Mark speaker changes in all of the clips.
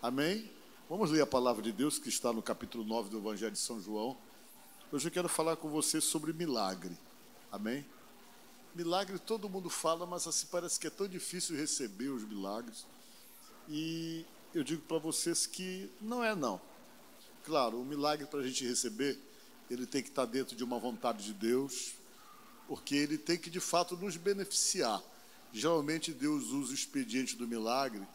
Speaker 1: Amém? Vamos ler a palavra de Deus que está no capítulo 9 do Evangelho de São João. Hoje eu quero falar com você sobre milagre. Amém? Milagre todo mundo fala, mas assim parece que é tão difícil receber os milagres. E eu digo para vocês que não é não. Claro, o milagre para a gente receber, ele tem que estar dentro de uma vontade de Deus, porque ele tem que de fato nos beneficiar. Geralmente Deus usa o expediente do milagre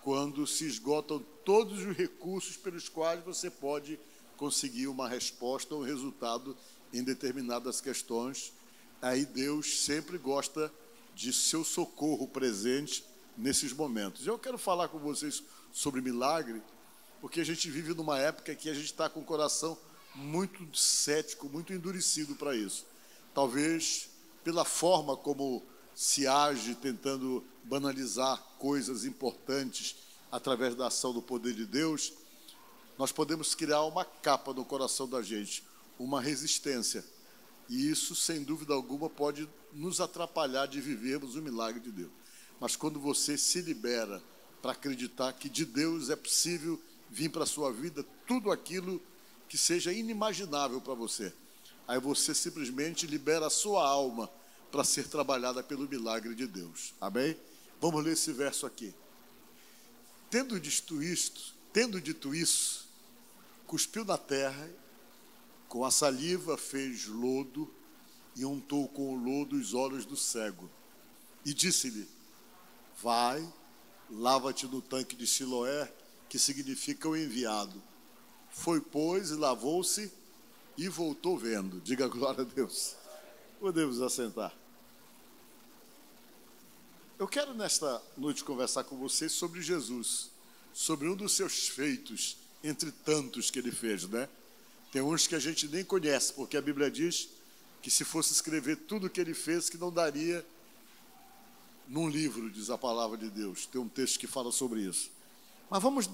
Speaker 1: quando se esgotam todos os recursos pelos quais você pode conseguir uma resposta ou um resultado em determinadas questões. Aí Deus sempre gosta de seu socorro presente nesses momentos. Eu quero falar com vocês sobre milagre, porque a gente vive numa época que a gente está com o coração muito cético, muito endurecido para isso. Talvez pela forma como se age tentando banalizar coisas importantes através da ação do poder de Deus, nós podemos criar uma capa no coração da gente, uma resistência. E isso, sem dúvida alguma, pode nos atrapalhar de vivermos o milagre de Deus. Mas quando você se libera para acreditar que de Deus é possível vir para a sua vida tudo aquilo que seja inimaginável para você, aí você simplesmente libera a sua alma para ser trabalhada pelo milagre de Deus. Amém? Vamos ler esse verso aqui. Tendo dito isso, cuspiu na terra, com a saliva fez lodo e untou com o lodo os olhos do cego. E disse-lhe: vai, lava-te no tanque de Siloé, que significa o enviado. Foi, pois, e lavou-se e voltou vendo. Diga glória a Deus. Podemos assentar. Eu quero nesta noite conversar com vocês sobre Jesus, sobre um dos seus feitos, entre tantos que ele fez, né? Tem uns que a gente nem conhece, porque a Bíblia diz que se fosse escrever tudo o que ele fez, que não daria num livro, diz a palavra de Deus. Tem um texto que fala sobre isso. Mas vamos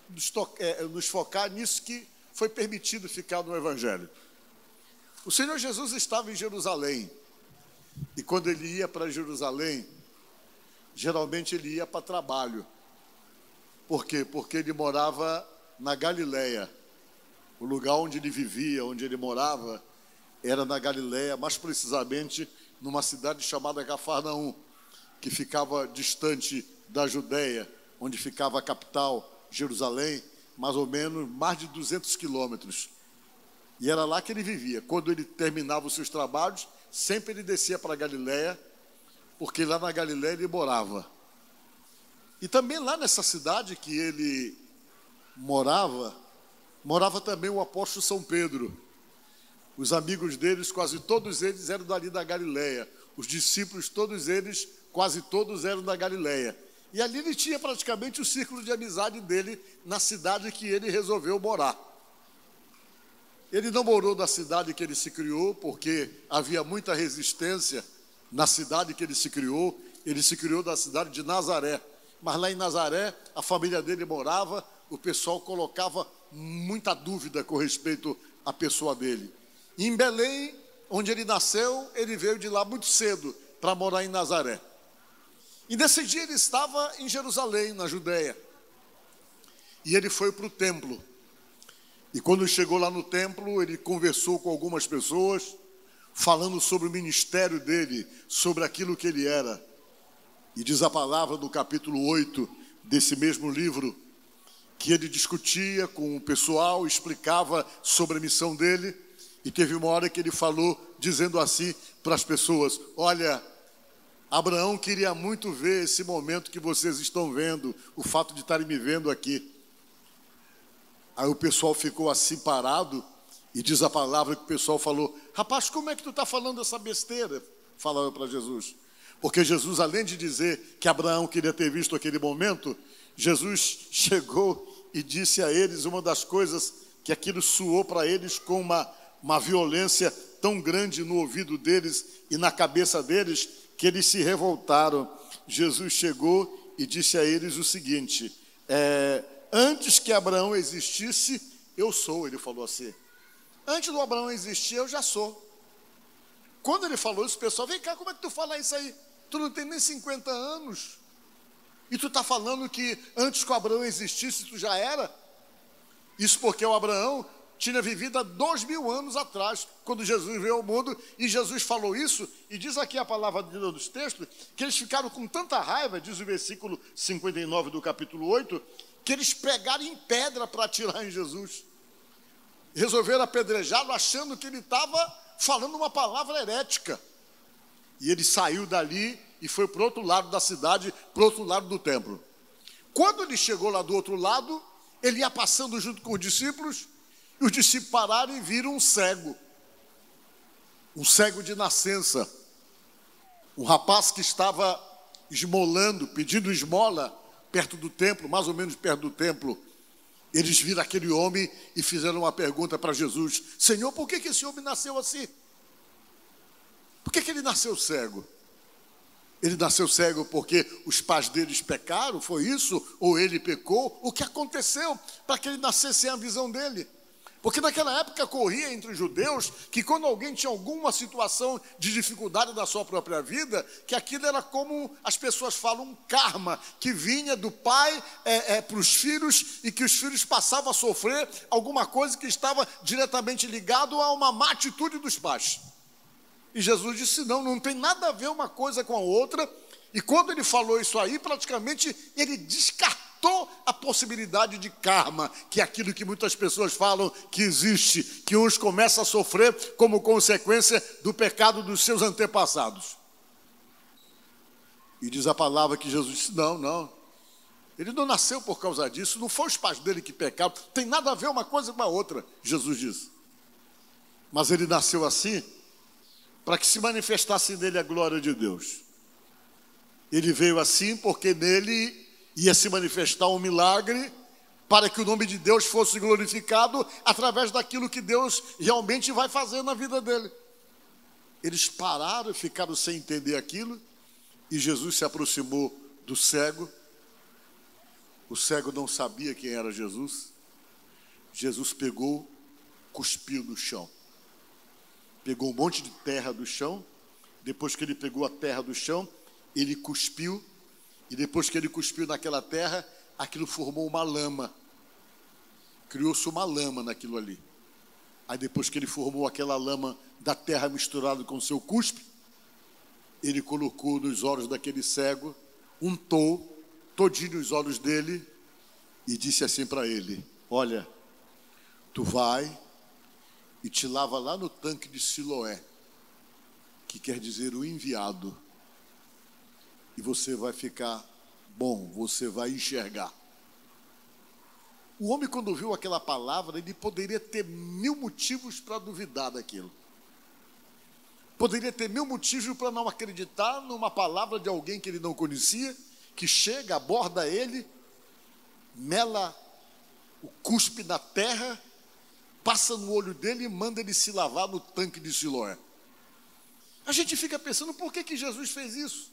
Speaker 1: nos focar nisso que foi permitido ficar no Evangelho. O Senhor Jesus estava em Jerusalém, e quando ele ia para Jerusalém, geralmente ele ia para trabalho. Por quê? Porque ele morava na Galileia. O lugar onde ele vivia, onde ele morava, era na Galileia, mais precisamente numa cidade chamada Cafarnaum, que ficava distante da Judeia, onde ficava a capital, Jerusalém, mais ou menos mais de 200 quilômetros. E era lá que ele vivia. Quando ele terminava os seus trabalhos, sempre ele descia para a Galileia, porque lá na Galileia ele morava. E também lá nessa cidade que ele morava também o apóstolo São Pedro. Os amigos deles, quase todos eles eram dali da Galileia. Os discípulos, todos eles, quase todos eram da Galileia. E ali ele tinha praticamente o círculo de amizade dele na cidade que ele resolveu morar. Ele não morou na cidade que ele se criou, porque havia muita resistência na cidade que ele se criou. Ele se criou na cidade de Nazaré. Mas lá em Nazaré, a família dele morava, o pessoal colocava muita dúvida com respeito à pessoa dele. E em Belém, onde ele nasceu, ele veio de lá muito cedo para morar em Nazaré. E nesse dia ele estava em Jerusalém, na Judéia. E ele foi para o templo. E quando chegou lá no templo, ele conversou com algumas pessoas, falando sobre o ministério dele, sobre aquilo que ele era. E diz a palavra no capítulo 8 desse mesmo livro, que ele discutia com o pessoal, explicava sobre a missão dele, e teve uma hora que ele falou, dizendo assim para as pessoas: olha, Abraão queria muito ver esse momento que vocês estão vendo, o fato de estarem me vendo aqui. Aí o pessoal ficou assim parado, e diz a palavra que o pessoal falou: rapaz, como é que tu está falando essa besteira? Falava para Jesus. Porque Jesus, além de dizer que Abraão queria ter visto aquele momento, Jesus chegou e disse a eles uma das coisas que aquilo soou para eles com uma violência tão grande no ouvido deles e na cabeça deles, que eles se revoltaram. Jesus chegou e disse a eles o seguinte: antes que Abraão existisse, eu sou. Ele falou assim: antes do Abraão existir, eu já sou. Quando ele falou isso, o pessoal: vem cá, como é que tu fala isso aí? Tu não tem nem 50 anos. E tu está falando que antes que o Abraão existisse, tu já era? Isso porque o Abraão tinha vivido há 2000 anos atrás, quando Jesus veio ao mundo, e Jesus falou isso, e diz aqui a palavra de Deus dos textos, que eles ficaram com tanta raiva, diz o versículo 59 do capítulo 8, que eles pegaram em pedra para atirar em Jesus. Resolveram apedrejá-lo, achando que ele estava falando uma palavra herética. E ele saiu dali e foi para o outro lado da cidade, para o outro lado do templo. Quando ele chegou lá do outro lado, ele ia passando junto com os discípulos, e os discípulos pararam e viram um cego de nascença, um rapaz que estava esmolando, pedindo esmola, perto do templo, mais ou menos perto do templo. Eles viram aquele homem e fizeram uma pergunta para Jesus: Senhor, por que esse homem nasceu assim? Por que ele nasceu cego? Ele nasceu cego porque os pais deles pecaram, foi isso? Ou ele pecou? O que aconteceu para que ele nascesse sem a visão dele? Porque naquela época corria entre os judeus que quando alguém tinha alguma situação de dificuldade da sua própria vida, que aquilo era como as pessoas falam, um karma, que vinha do pai para os filhos e que os filhos passavam a sofrer alguma coisa que estava diretamente ligado a uma má atitude dos pais. E Jesus disse, não tem nada a ver uma coisa com a outra. E quando ele falou isso aí, praticamente ele descartou a possibilidade de karma, que é aquilo que muitas pessoas falam que existe, que uns começam a sofrer como consequência do pecado dos seus antepassados. E diz a palavra que Jesus disse, não, ele não nasceu por causa disso, não foi os pais dele que pecaram, tem nada a ver uma coisa com a outra, Jesus disse. Mas ele nasceu assim, para que se manifestasse nele a glória de Deus. Ele veio assim porque nele ia se manifestar um milagre, para que o nome de Deus fosse glorificado através daquilo que Deus realmente vai fazer na vida dele. Eles pararam e ficaram sem entender aquilo, e Jesus se aproximou do cego. O cego não sabia quem era Jesus. Jesus pegou, cuspiu no chão. Pegou um monte de terra do chão. Depois que ele pegou a terra do chão, ele cuspiu. E depois que ele cuspiu naquela terra, aquilo formou uma lama. Criou-se uma lama naquilo ali. Aí depois que ele formou aquela lama da terra misturada com o seu cuspe, ele colocou nos olhos daquele cego, untou todinho os olhos dele e disse assim para ele, olha, tu vai e te lava lá no tanque de Siloé, que quer dizer o enviado, e você vai ficar bom, você vai enxergar. O homem, quando viu aquela palavra, ele poderia ter 1000 motivos para duvidar daquilo. Poderia ter 1000 motivos para não acreditar numa palavra de alguém que ele não conhecia, que chega, aborda ele, mela o cuspe na terra, passa no olho dele e manda ele se lavar no tanque de Siloé. A gente fica pensando, por que Jesus fez isso?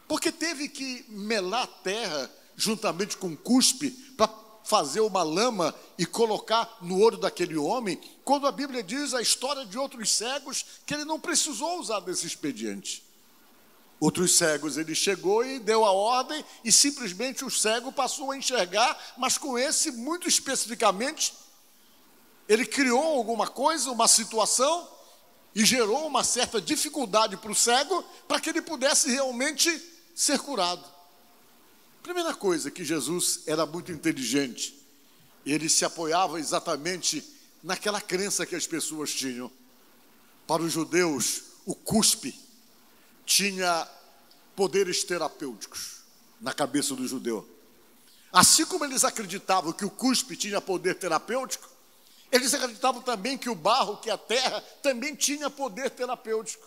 Speaker 1: Porque teve que melar a terra juntamente com cuspe para fazer uma lama e colocar no olho daquele homem, quando a Bíblia diz a história de outros cegos que ele não precisou usar desse expediente. Outros cegos, ele chegou e deu a ordem e simplesmente o cego passou a enxergar, mas com esse, muito especificamente, ele criou alguma coisa, uma situação, e gerou uma certa dificuldade para o cego, para que ele pudesse realmente ser curado. Primeira coisa, que Jesus era muito inteligente. Ele se apoiava exatamente naquela crença que as pessoas tinham. Para os judeus, o cuspe tinha poderes terapêuticos na cabeça do judeu. Assim como eles acreditavam que o cuspe tinha poder terapêutico, eles acreditavam também que o barro, que a terra, também tinha poder terapêutico.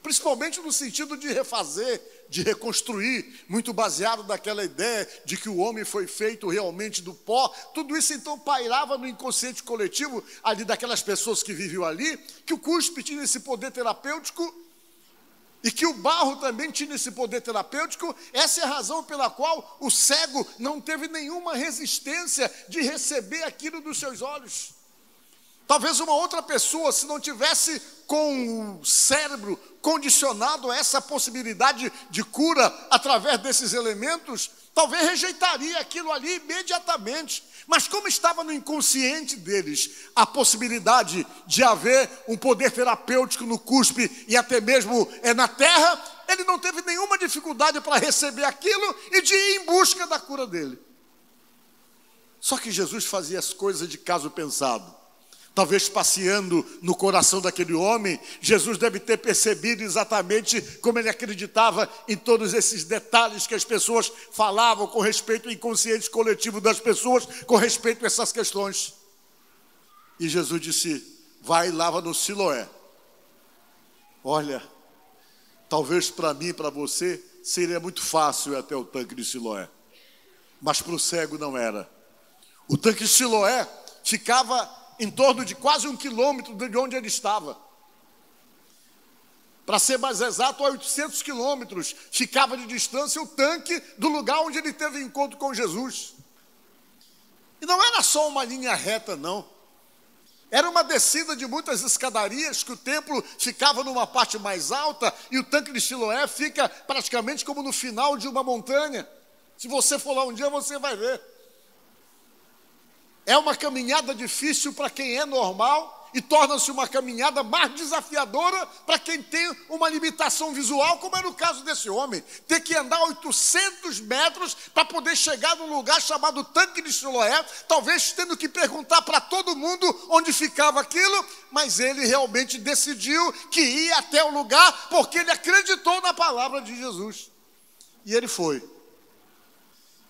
Speaker 1: Principalmente no sentido de refazer, de reconstruir, muito baseado naquela ideia de que o homem foi feito realmente do pó. Tudo isso então pairava no inconsciente coletivo ali daquelas pessoas que viviam ali, que o cuspe tinha esse poder terapêutico e que o barro também tinha esse poder terapêutico. Essa é a razão pela qual o cego não teve nenhuma resistência de receber aquilo dos seus olhos. Talvez uma outra pessoa, se não tivesse com o cérebro condicionado a essa possibilidade de cura através desses elementos, talvez rejeitaria aquilo ali imediatamente. Mas como estava no inconsciente deles a possibilidade de haver um poder terapêutico no cuspe e até mesmo na terra, ele não teve nenhuma dificuldade para receber aquilo e de ir em busca da cura dele. Só que Jesus fazia as coisas de caso pensado. Talvez passeando no coração daquele homem, Jesus deve ter percebido exatamente como ele acreditava em todos esses detalhes que as pessoas falavam com respeito ao inconsciente coletivo das pessoas, com respeito a essas questões. E Jesus disse: vai e lava no Siloé. Olha, talvez para mim e para você seria muito fácil ir até o tanque de Siloé, mas para o cego não era. O tanque de Siloé ficava em torno de quase 1 quilômetro de onde ele estava. Para ser mais exato, a 800 quilômetros ficava de distância o tanque do lugar onde ele teve encontro com Jesus. E não era só uma linha reta, não. Era uma descida de muitas escadarias, que o templo ficava numa parte mais alta e o tanque de Siloé fica praticamente como no final de uma montanha. Se você for lá um dia, você vai ver. É uma caminhada difícil para quem é normal e torna-se uma caminhada mais desafiadora para quem tem uma limitação visual, como é no caso desse homem. Ter que andar 800 metros para poder chegar num lugar chamado Tanque de Siloé, talvez tendo que perguntar para todo mundo onde ficava aquilo, mas ele realmente decidiu que ia até o lugar porque ele acreditou na palavra de Jesus. E ele foi.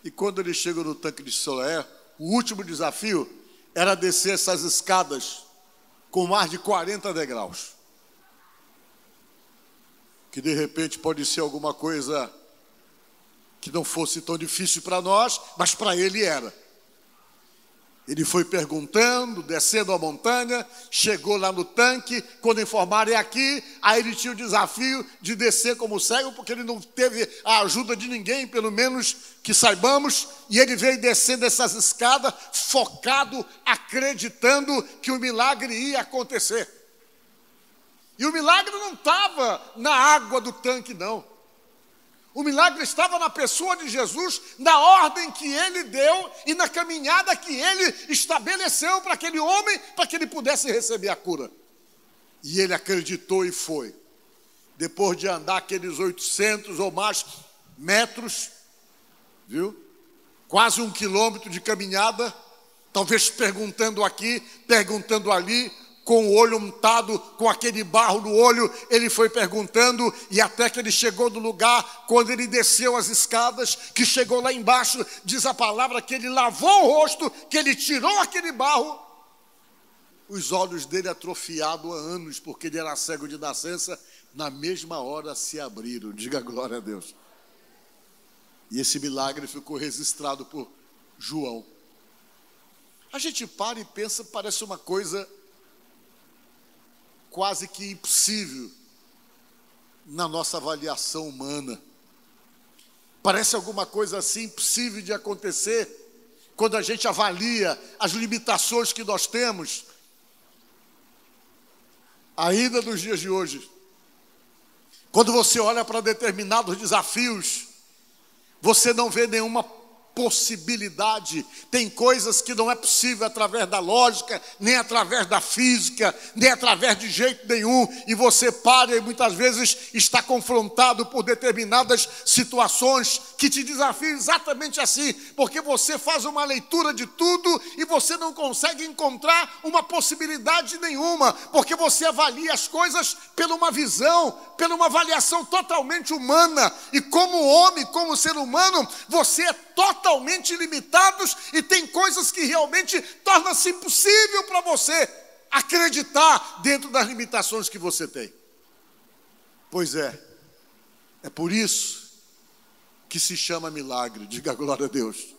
Speaker 1: E quando ele chega no Tanque de Siloé, o último desafio era descer essas escadas com mais de 40 degraus. Que de repente pode ser alguma coisa que não fosse tão difícil para nós, mas para ele era. Ele foi perguntando, descendo a montanha, chegou lá no tanque, quando informaram: é aqui, aí ele tinha o desafio de descer como cego, porque ele não teve a ajuda de ninguém, pelo menos que saibamos, e ele veio descendo essas escadas, focado, acreditando que o milagre ia acontecer. E o milagre não estava na água do tanque, não. O milagre estava na pessoa de Jesus, na ordem que ele deu e na caminhada que ele estabeleceu para aquele homem, para que ele pudesse receber a cura. E ele acreditou e foi. Depois de andar aqueles 800 ou mais metros, viu? Quase 1 quilômetro de caminhada, talvez perguntando aqui, perguntando ali, com o olho untado, com aquele barro no olho, ele foi perguntando, e até que ele chegou no lugar, quando ele desceu as escadas, que chegou lá embaixo, diz a palavra que ele lavou o rosto, que ele tirou aquele barro, os olhos dele atrofiados há anos, porque ele era cego de nascença, na mesma hora se abriram. Diga glória a Deus. E esse milagre ficou registrado por João. A gente para e pensa, parece uma coisa quase que impossível na nossa avaliação humana. Parece alguma coisa assim impossível de acontecer quando a gente avalia as limitações que nós temos. Ainda nos dias de hoje, quando você olha para determinados desafios, você não vê nenhuma possibilidade. Tem coisas que não é possível através da lógica, nem através da física, nem através de jeito nenhum, e você para e muitas vezes está confrontado por determinadas situações que te desafiam exatamente assim, porque você faz uma leitura de tudo e você não consegue encontrar uma possibilidade nenhuma, porque você avalia as coisas pela uma visão, pela uma avaliação totalmente humana, e como homem, como ser humano, você é totalmente limitados e tem coisas que realmente tornam-se impossível para você acreditar dentro das limitações que você tem. Pois é por isso que se chama milagre. Diga glória a Deus.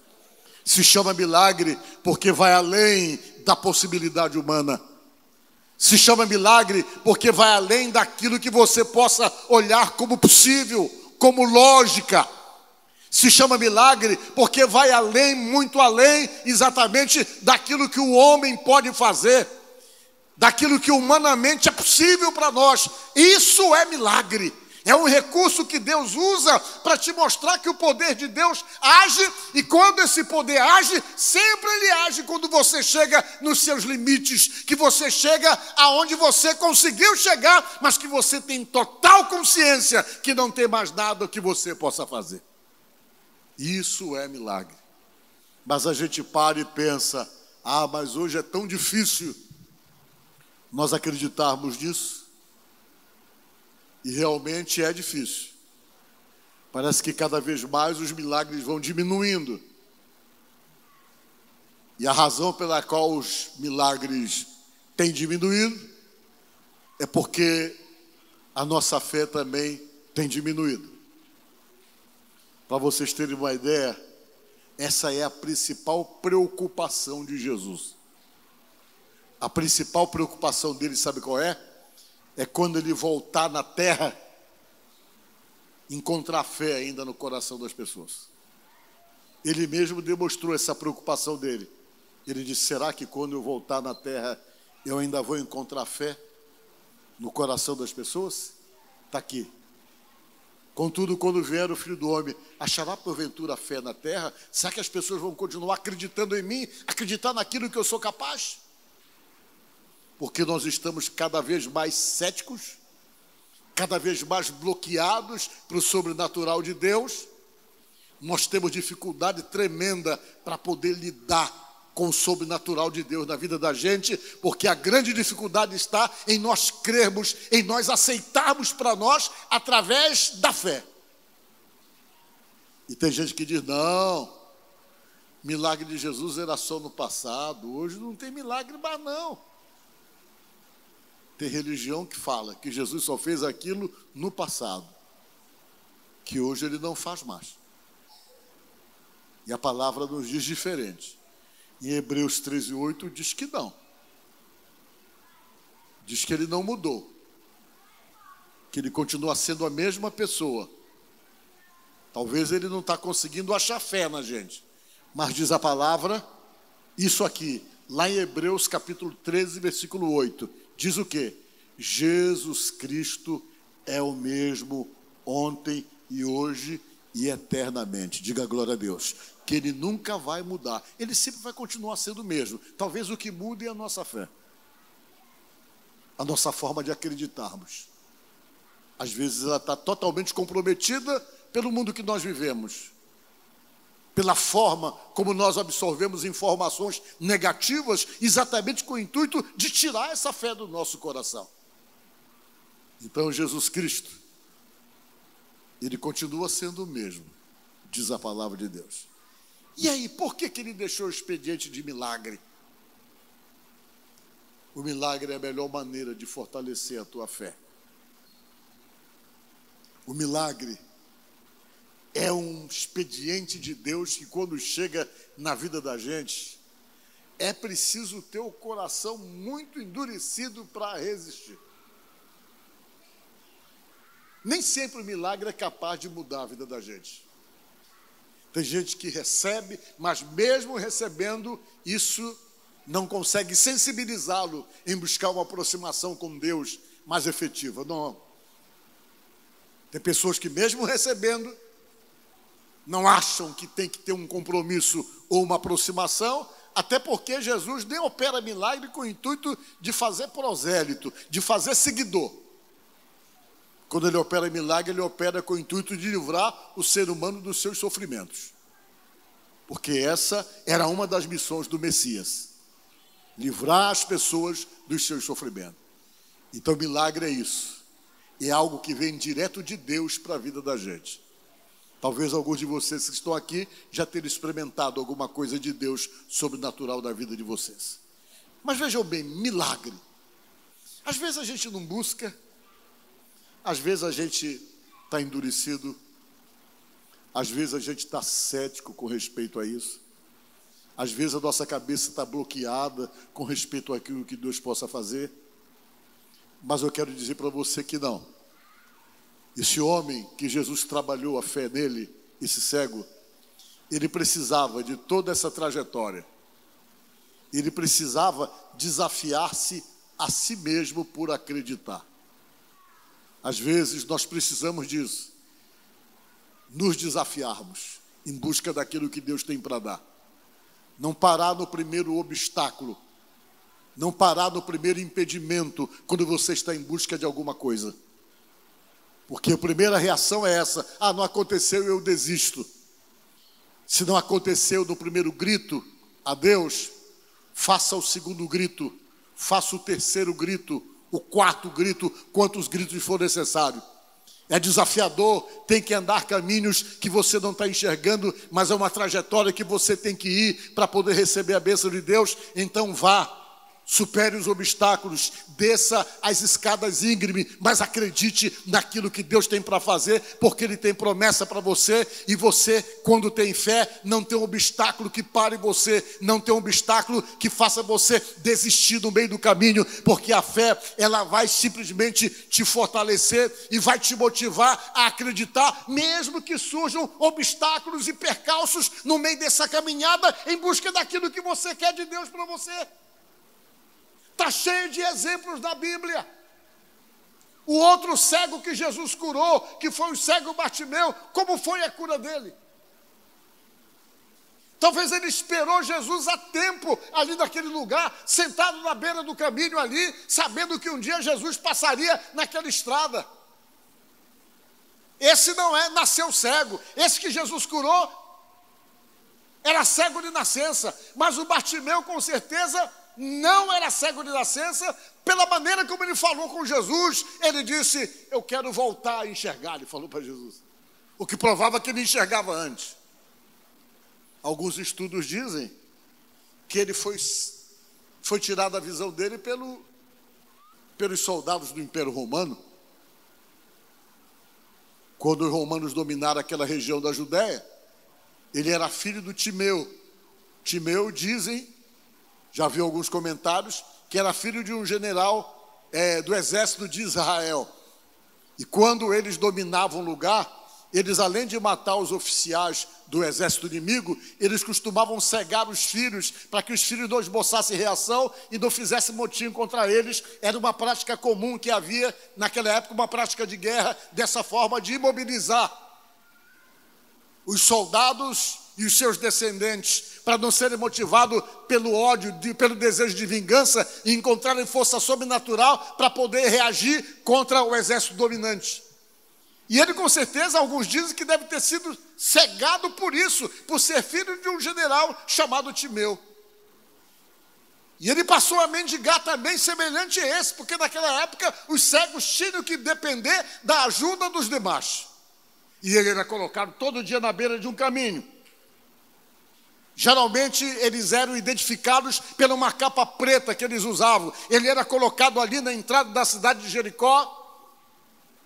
Speaker 1: Se chama milagre porque vai além da possibilidade humana. Se chama milagre porque vai além daquilo que você possa olhar como possível, como lógica. Se chama milagre porque vai além, muito além, exatamente daquilo que o homem pode fazer. daquilo que humanamente é possível para nós. Isso é milagre. É um recurso que Deus usa para te mostrar que o poder de Deus age, e quando esse poder age, sempre ele age quando você chega nos seus limites, que você chega aonde você conseguiu chegar, mas que você tem total consciência que não tem mais nada que você possa fazer. Isso é milagre. Mas a gente para e pensa, mas hoje é tão difícil nós acreditarmos nisso. E realmente é difícil. Parece que cada vez mais os milagres vão diminuindo. E a razão pela qual os milagres têm diminuído é porque a nossa fé também tem diminuído. Para vocês terem uma ideia, essa é a principal preocupação de Jesus. A principal preocupação dele, sabe qual é? É quando ele voltar na terra, encontrar fé ainda no coração das pessoas. Ele mesmo demonstrou essa preocupação dele. Ele disse, será que quando eu voltar na terra, eu ainda vou encontrar fé no coração das pessoas? Está aqui. Contudo, quando vier o Filho do Homem, achará porventura fé na terra? Será que as pessoas vão continuar acreditando em mim, acreditar naquilo que eu sou capaz? Porque nós estamos cada vez mais céticos, cada vez mais bloqueados para o sobrenatural de Deus. Nós temos dificuldade tremenda para poder lidar com o sobrenatural de Deus na vida da gente, porque a grande dificuldade está em nós crermos, em nós aceitarmos para nós através da fé. E tem gente que diz, não, milagre de Jesus era só no passado, hoje não tem milagre mais não. Tem religião que fala que Jesus só fez aquilo no passado, que hoje ele não faz mais. E a palavra nos diz diferente. Em Hebreus 13:8 diz que não. Diz que ele não mudou, que ele continua sendo a mesma pessoa. Talvez ele não está conseguindo achar fé na gente, mas diz a palavra, isso aqui, lá em Hebreus capítulo 13, versículo 8, diz o quê? Jesus Cristo é o mesmo ontem e hoje e eternamente. Diga glória a Deus. Que ele nunca vai mudar. Ele sempre vai continuar sendo o mesmo. Talvez o que mude é a nossa fé. A nossa forma de acreditarmos. Às vezes ela está totalmente comprometida pelo mundo que nós vivemos. Pela forma como nós absorvemos informações negativas, exatamente com o intuito de tirar essa fé do nosso coração. Então Jesus Cristo, ele continua sendo o mesmo, diz a palavra de Deus. E aí, por que ele deixou o expediente de milagre? O milagre é a melhor maneira de fortalecer a tua fé. O milagre é um expediente de Deus que quando chega na vida da gente, é preciso ter o coração muito endurecido para resistir. Nem sempre o milagre é capaz de mudar a vida da gente. Tem gente que recebe, mas mesmo recebendo, isso não consegue sensibilizá-lo em buscar uma aproximação com Deus mais efetiva. Não. Tem pessoas que mesmo recebendo, não acham que tem que ter um compromisso ou uma aproximação, até porque Jesus nem opera milagre com o intuito de fazer prosélito, de fazer seguidor. Quando ele opera milagre, ele opera com o intuito de livrar o ser humano dos seus sofrimentos. Porque essa era uma das missões do Messias. Livrar as pessoas dos seus sofrimentos. Então milagre é isso. É algo que vem direto de Deus para a vida da gente. Talvez alguns de vocês que estão aqui já tenham experimentado alguma coisa de Deus sobrenatural da vida de vocês. Mas vejam bem, milagre. Às vezes a gente não busca, às vezes a gente está endurecido, às vezes a gente está cético com respeito a isso, às vezes a nossa cabeça está bloqueada com respeito àquilo que Deus possa fazer, mas eu quero dizer para você que não. Esse homem que Jesus trabalhou a fé nele, esse cego, ele precisava de toda essa trajetória, ele precisava desafiar-se a si mesmo por acreditar. Às vezes nós precisamos disso, nos desafiarmos em busca daquilo que Deus tem para dar. Não parar no primeiro obstáculo, não parar no primeiro impedimento quando você está em busca de alguma coisa. Porque a primeira reação é essa: não aconteceu, eu desisto. Se não aconteceu no primeiro grito a Deus, faça o segundo grito, faça o terceiro grito, o quarto grito, quantos gritos for necessário. É desafiador, tem que andar caminhos que você não está enxergando, mas é uma trajetória que você tem que ir para poder receber a bênção de Deus. Então vá, supere os obstáculos, desça as escadas íngremes, mas acredite naquilo que Deus tem para fazer, porque Ele tem promessa para você, e você, quando tem fé, não tem um obstáculo que pare você, não tem um obstáculo que faça você desistir no meio do caminho, porque a fé, ela vai simplesmente te fortalecer e vai te motivar a acreditar, mesmo que surjam obstáculos e percalços no meio dessa caminhada, em busca daquilo que você quer de Deus para você. Está cheio de exemplos da Bíblia. O outro cego que Jesus curou, que foi o cego Bartimeu, como foi a cura dele? Talvez ele esperou Jesus há tempo ali naquele lugar, sentado na beira do caminho ali, sabendo que um dia Jesus passaria naquela estrada. Esse não nasceu cego. Esse que Jesus curou era cego de nascença, mas o Bartimeu com certeza não era cego de nascença. Pela maneira como ele falou com Jesus, ele disse: eu quero voltar a enxergar. Ele falou para Jesus, o que provava que ele enxergava antes. Alguns estudos dizem que ele foi tirado a visão dele pelos soldados do Império Romano, quando os romanos dominaram aquela região da Judéia. Ele era filho do Timeu. Timeu, dizem, já vi alguns comentários, que era filho de um general do exército de Israel. E quando eles dominavam o lugar, eles, além de matar os oficiais do exército inimigo, eles costumavam cegar os filhos, para que os filhos não esboçassem reação e não fizessem motim contra eles. Era uma prática comum que havia naquela época, uma prática de guerra, dessa forma de imobilizar os soldados e os seus descendentes, para não serem motivados pelo ódio, pelo desejo de vingança, e encontrarem força sobrenatural para poder reagir contra o exército dominante. E ele, com certeza, alguns dizem que deve ter sido cegado por isso, por ser filho de um general chamado Timeu. E ele passou a mendigar também, semelhante a esse, porque naquela época os cegos tinham que depender da ajuda dos demais. E ele era colocado todo dia na beira de um caminho. Geralmente eles eram identificados pela uma capa preta que eles usavam. Ele era colocado ali na entrada da cidade de Jericó,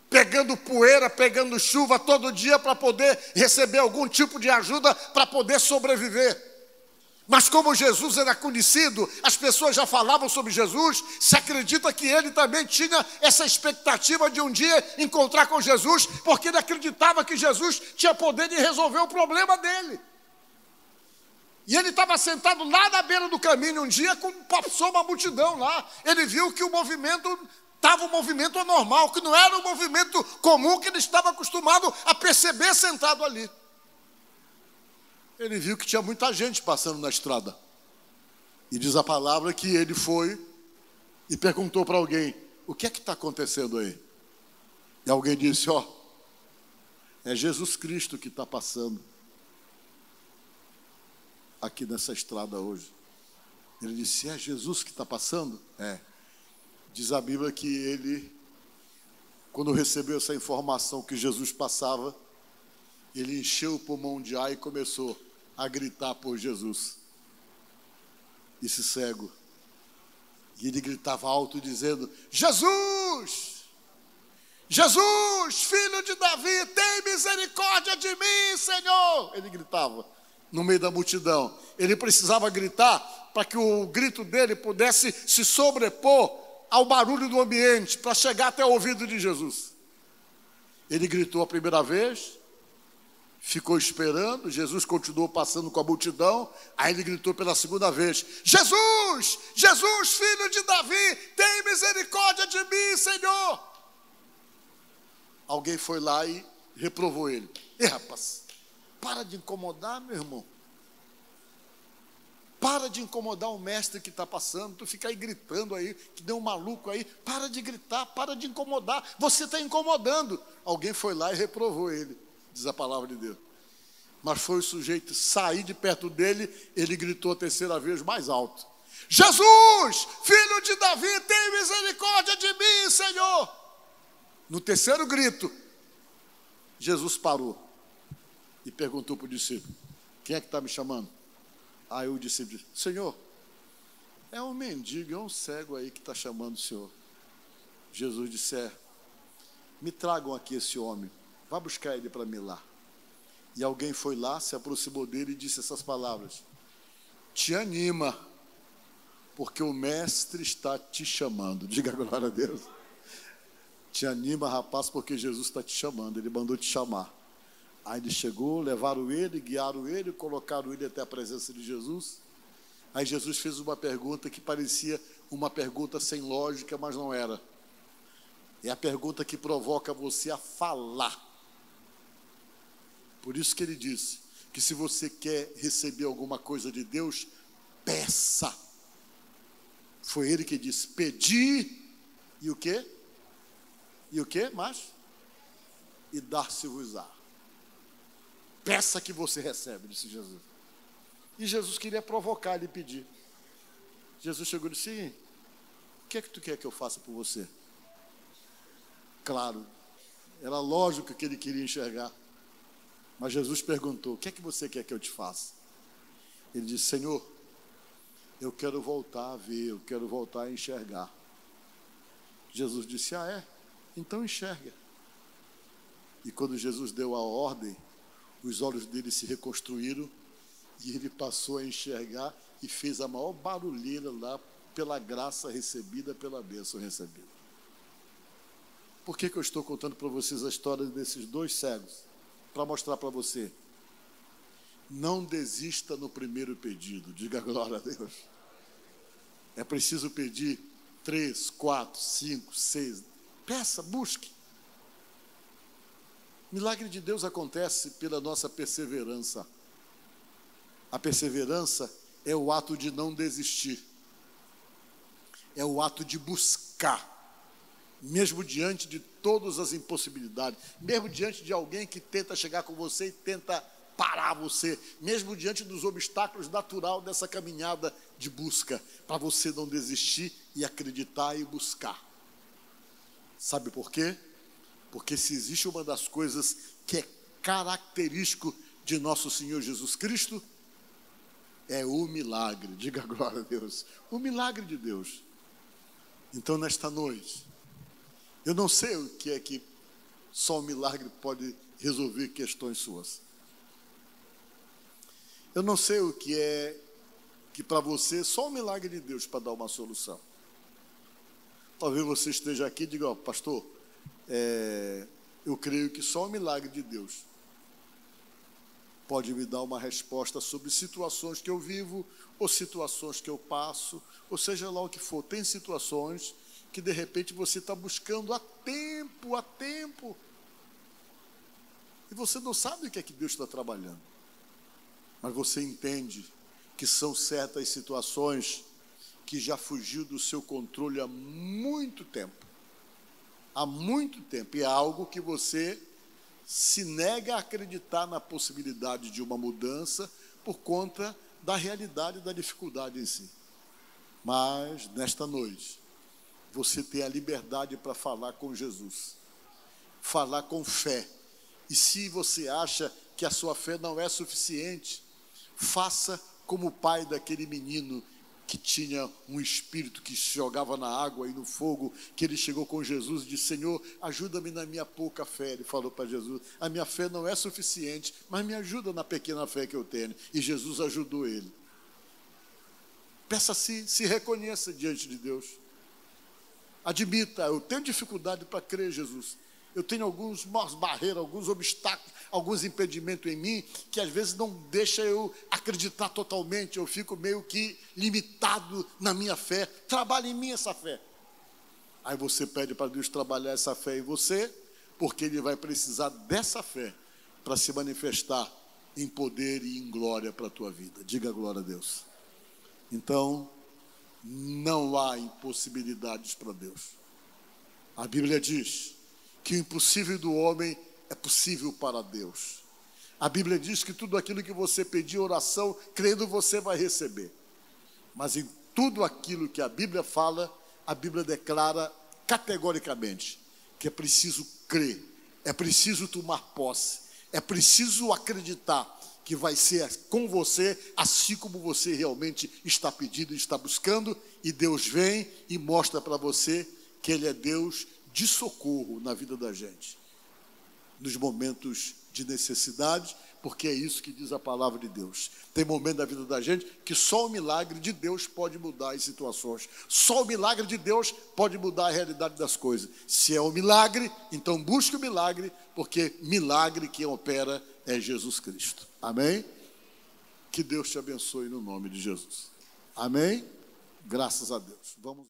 Speaker 1: pegando poeira, pegando chuva todo dia, para poder receber algum tipo de ajuda, para poder sobreviver. Mas como Jesus era conhecido, as pessoas já falavam sobre Jesus, se acredita que ele também tinha essa expectativa de um dia encontrar com Jesus, porque ele acreditava que Jesus tinha poder de resolver o problema dele. E ele estava sentado lá na beira do caminho um dia, passou uma multidão lá. Ele viu que o movimento estava um movimento anormal, que não era um movimento comum que ele estava acostumado a perceber sentado ali. Ele viu que tinha muita gente passando na estrada. E diz a palavra que ele foi e perguntou para alguém: o que é que está acontecendo aí? E alguém disse: é Jesus Cristo que está passando aqui nessa estrada hoje. Ele disse: é Jesus que está passando? É. Diz a Bíblia que ele, quando recebeu essa informação que Jesus passava, ele encheu o pulmão de ar e começou a gritar por Jesus. Esse cego. E ele gritava alto dizendo: Jesus! Jesus, filho de Davi, tem misericórdia de mim, Senhor! Ele gritava no meio da multidão. Ele precisava gritar para que o grito dele pudesse se sobrepor ao barulho do ambiente, para chegar até o ouvido de Jesus. Ele gritou a primeira vez, ficou esperando, Jesus continuou passando com a multidão, aí ele gritou pela segunda vez: Jesus, Jesus, filho de Davi, tem misericórdia de mim, Senhor. Alguém foi lá e reprovou ele: ei, rapaz, para de incomodar, meu irmão. Para de incomodar o mestre que está passando. Tu fica aí gritando aí, que deu um maluco aí. Para de gritar, para de incomodar. Você está incomodando. Alguém foi lá e reprovou ele, diz a palavra de Deus. Mas foi o sujeito sair de perto dele, ele gritou a terceira vez mais alto: Jesus, filho de Davi, tem misericórdia de mim, Senhor. No terceiro grito, Jesus parou e perguntou para o discípulo: quem é que está me chamando? Aí o discípulo disse: Senhor, é um mendigo, é um cego aí que está chamando o Senhor. Jesus disse: me tragam aqui esse homem, vá buscar ele para mim lá. E alguém foi lá, se aproximou dele e disse essas palavras: te anima, porque o mestre está te chamando. Diga glória a Deus. Te anima, rapaz, porque Jesus está te chamando, ele mandou te chamar. Aí ele chegou, levaram ele, guiaram ele, colocaram ele até a presença de Jesus. Aí Jesus fez uma pergunta que parecia uma pergunta sem lógica, mas não era. É a pergunta que provoca você a falar. Por isso que ele disse que se você quer receber alguma coisa de Deus, peça. Foi ele que disse: pedi, e o quê? E o quê mais? E dar-se-vos-á. Peça que você recebe, disse Jesus. E Jesus queria provocar ele e pedir. Jesus chegou e disse: o que é que tu quer que eu faça por você? Claro, era lógico que ele queria enxergar. Mas Jesus perguntou: o que é que você quer que eu te faça? Ele disse: Senhor, eu quero voltar a ver, eu quero voltar a enxergar. Jesus disse: ah, é? Então enxerga. E quando Jesus deu a ordem, os olhos dele se reconstruíram e ele passou a enxergar e fez a maior barulheira lá pela graça recebida, pela bênção recebida. Por que eu estou contando para vocês a história desses dois cegos? Para mostrar para você: não desista no primeiro pedido. Diga glória a Deus. É preciso pedir 3, 4, 5, 6. Peça, busque. Milagre de Deus acontece pela nossa perseverança. A perseverança é o ato de não desistir. É o ato de buscar, mesmo diante de todas as impossibilidades, mesmo diante de alguém que tenta chegar com você e tenta parar você, mesmo diante dos obstáculos naturais dessa caminhada de busca, para você não desistir e acreditar e buscar. Sabe por quê? Porque se existe uma das coisas que é característico de nosso Senhor Jesus Cristo, é o milagre. Diga glória a Deus. O milagre de Deus. Então, nesta noite, eu não sei o que é que só o milagre pode resolver questões suas. Eu não sei o que é que para você só o milagre de Deus para dar uma solução. Talvez você esteja aqui e diga: ó, pastor, eu creio que só o milagre de Deus pode me dar uma resposta sobre situações que eu vivo, ou situações que eu passo, ou seja lá o que for. Tem situações que de repente você está buscando há tempo, e você não sabe o que é que Deus está trabalhando, mas você entende que são certas situações que já fugiu do seu controle há muito tempo, e é algo que você se nega a acreditar na possibilidade de uma mudança por conta da realidade da dificuldade em si. Mas, nesta noite, você tem a liberdade para falar com Jesus, falar com fé. E se você acha que a sua fé não é suficiente, faça como o pai daquele menino que tinha um espírito que se jogava na água e no fogo, que ele chegou com Jesus e disse: Senhor, ajuda-me na minha pouca fé. Ele falou para Jesus: a minha fé não é suficiente, mas me ajuda na pequena fé que eu tenho. E Jesus ajudou ele. Peça-se, se reconheça diante de Deus. Admita: eu tenho dificuldade para crer, Jesus. Eu tenho algumas barreiras, alguns obstáculos alguns impedimentos em mim que às vezes não deixa eu acreditar totalmente, eu fico meio que limitado na minha fé. Trabalha em mim essa fé. Aí você pede para Deus trabalhar essa fé em você, porque Ele vai precisar dessa fé para se manifestar em poder e em glória para a tua vida. Diga glória a Deus. Então, não há impossibilidades para Deus. A Bíblia diz que o impossível do homem é possível para Deus. A Bíblia diz que tudo aquilo que você pedir oração, crendo, você vai receber. Mas em tudo aquilo que a Bíblia fala, a Bíblia declara categoricamente que é preciso crer, é preciso tomar posse, é preciso acreditar que vai ser com você, assim como você realmente está pedindo e está buscando, e Deus vem e mostra para você que Ele é Deus de socorro na vida da gente, nos momentos de necessidade, porque é isso que diz a palavra de Deus. Tem momento da vida da gente que só o milagre de Deus pode mudar as situações, só o milagre de Deus pode mudar a realidade das coisas. Se é um milagre, então busque o milagre, porque milagre quem opera é Jesus Cristo. Amém? Que Deus te abençoe no nome de Jesus. Amém? Graças a Deus. Vamos.